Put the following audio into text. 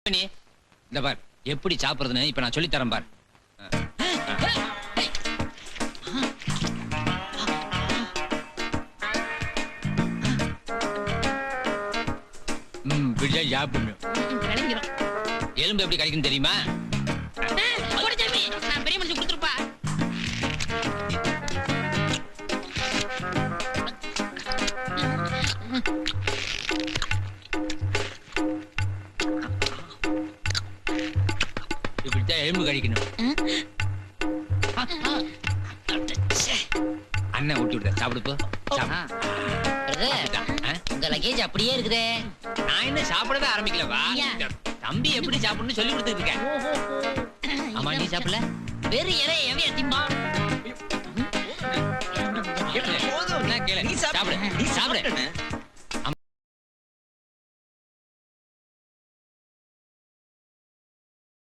இந்த பார் எப்படி சாப்பிடுறதுன்னு இப்ப நான் சொல்லி தரேன் பார். பிடிச்சா சாப்பிடணும். எலும்பு எப்படி கிடைக்கும் தெரியுமா? நான் பெரிய மனுஷன் கொடுத்துருப்பா. இப்படித்தான் எலும்பு கழிக்கணும். அண்ணன் ஊட்டி விடுற சாப்பிடு போ. உங்க லக்கேஜ் அப்படியே இருக்குதே. நான் என்ன சாப்பிடவே ஆரம்பிக்கலவா? தம்பி எப்படி சாப்பிடணும்னு சொல்லி கொடுத்துட்டு இருக்கேன். ஆமா நீ சாப்பிடல? வேறு இறை எவையா திம்பா? கேளு நீ சாப்பிடு. நீ சாப்பிடு.